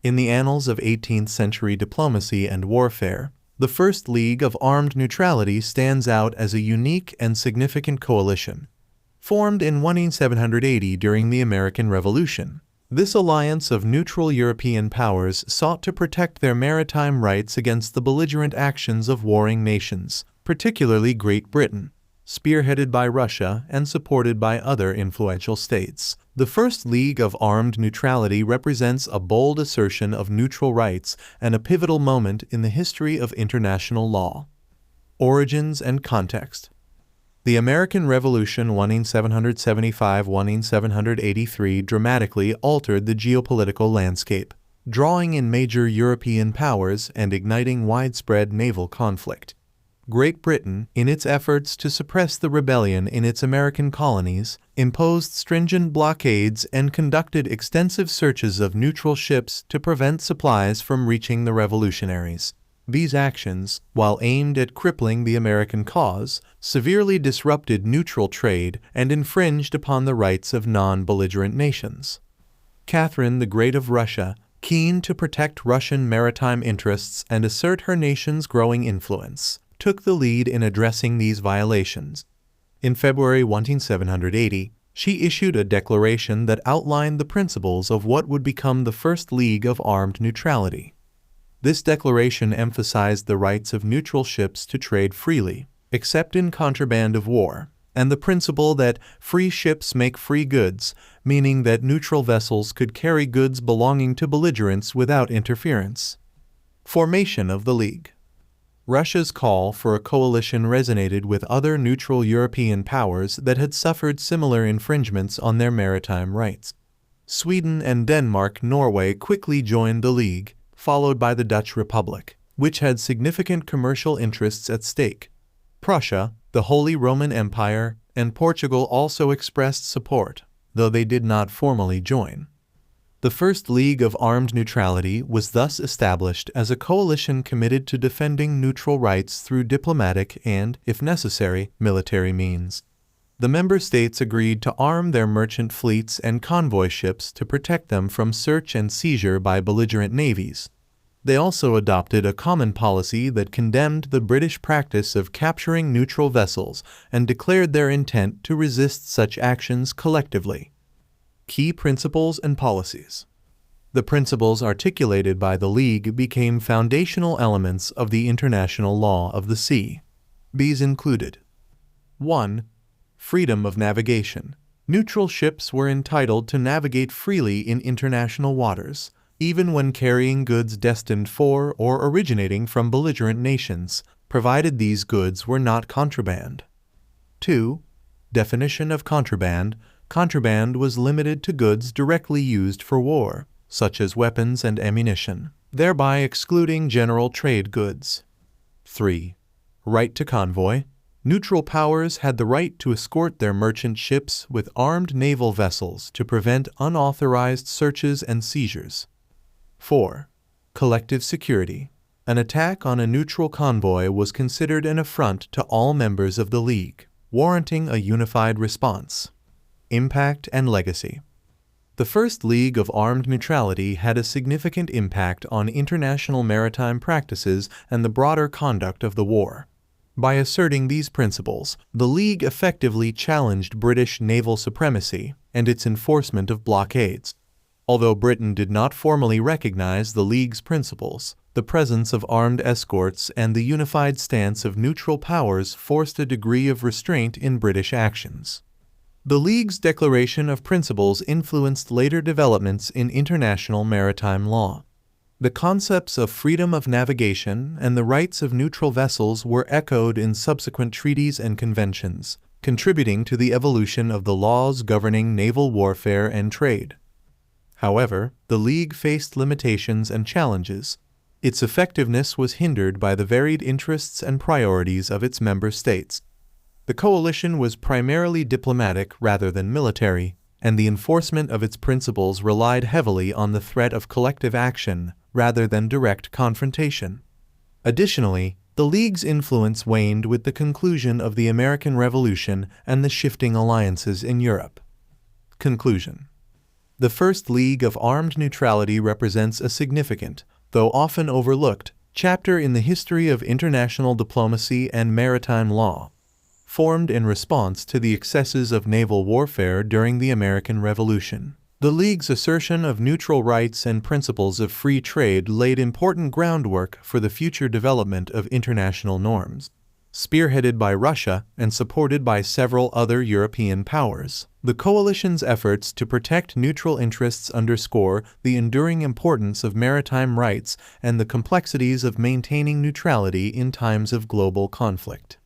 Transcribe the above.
In the annals of 18th-century diplomacy and warfare, the First League of Armed Neutrality stands out as a unique and significant coalition. Formed in 1780 during the American Revolution, this alliance of neutral European powers sought to protect their maritime rights against the belligerent actions of warring nations, particularly Great Britain, spearheaded by Russia and supported by other influential states. The First League of Armed Neutrality represents a bold assertion of neutral rights and a pivotal moment in the history of international law. Origins and context. The American Revolution 1775–1783 dramatically altered the geopolitical landscape, drawing in major European powers and igniting widespread naval conflict. Great Britain, in its efforts to suppress the rebellion in its American colonies, imposed stringent blockades and conducted extensive searches of neutral ships to prevent supplies from reaching the revolutionaries. These actions, while aimed at crippling the American cause, severely disrupted neutral trade and infringed upon the rights of non-belligerent nations. Catherine the Great of Russia, keen to protect Russian maritime interests and assert her nation's growing influence, took the lead in addressing these violations. In February 1780, she issued a declaration that outlined the principles of what would become the First League of Armed Neutrality. This declaration emphasized the rights of neutral ships to trade freely, except in contraband of war, and the principle that free ships make free goods, meaning that neutral vessels could carry goods belonging to belligerents without interference. Formation of the League. Russia's call for a coalition resonated with other neutral European powers that had suffered similar infringements on their maritime rights. Sweden and Denmark-Norway quickly joined the League, followed by the Dutch Republic, which had significant commercial interests at stake. Prussia, the Holy Roman Empire, and Portugal also expressed support, though they did not formally join. The First League of Armed Neutrality was thus established as a coalition committed to defending neutral rights through diplomatic and, if necessary, military means. The member states agreed to arm their merchant fleets and convoy ships to protect them from search and seizure by belligerent navies. They also adopted a common policy that condemned the British practice of capturing neutral vessels and declared their intent to resist such actions collectively. Key principles and policies. The principles articulated by the League became foundational elements of the international law of the sea. These included: 1. Freedom of navigation. Neutral ships were entitled to navigate freely in international waters, even when carrying goods destined for or originating from belligerent nations, provided these goods were not contraband. 2. Definition of contraband. Contraband was limited to goods directly used for war, such as weapons and ammunition, thereby excluding general trade goods. 3. Right to convoy. Neutral powers had the right to escort their merchant ships with armed naval vessels to prevent unauthorized searches and seizures. 4. Collective security. An attack on a neutral convoy was considered an affront to all members of the League, warranting a unified response. Impact and legacy. The First League of Armed Neutrality had a significant impact on international maritime practices and the broader conduct of the war. By asserting these principles, the League effectively challenged British naval supremacy and its enforcement of blockades. Although Britain did not formally recognize the League's principles, the presence of armed escorts and the unified stance of neutral powers forced a degree of restraint in British actions. The League's Declaration of Principles influenced later developments in international maritime law. The concepts of freedom of navigation and the rights of neutral vessels were echoed in subsequent treaties and conventions, contributing to the evolution of the laws governing naval warfare and trade. However, the League faced limitations and challenges. Its effectiveness was hindered by the varied interests and priorities of its member states. The coalition was primarily diplomatic rather than military, and the enforcement of its principles relied heavily on the threat of collective action rather than direct confrontation. Additionally, the League's influence waned with the conclusion of the American Revolution and the shifting alliances in Europe. Conclusion. The First League of Armed Neutrality represents a significant, though often overlooked, chapter in the history of international diplomacy and maritime law. Formed in response to the excesses of naval warfare during the American Revolution, the League's assertion of neutral rights and principles of free trade laid important groundwork for the future development of international norms. Spearheaded by Russia and supported by several other European powers, the coalition's efforts to protect neutral interests underscore the enduring importance of maritime rights and the complexities of maintaining neutrality in times of global conflict.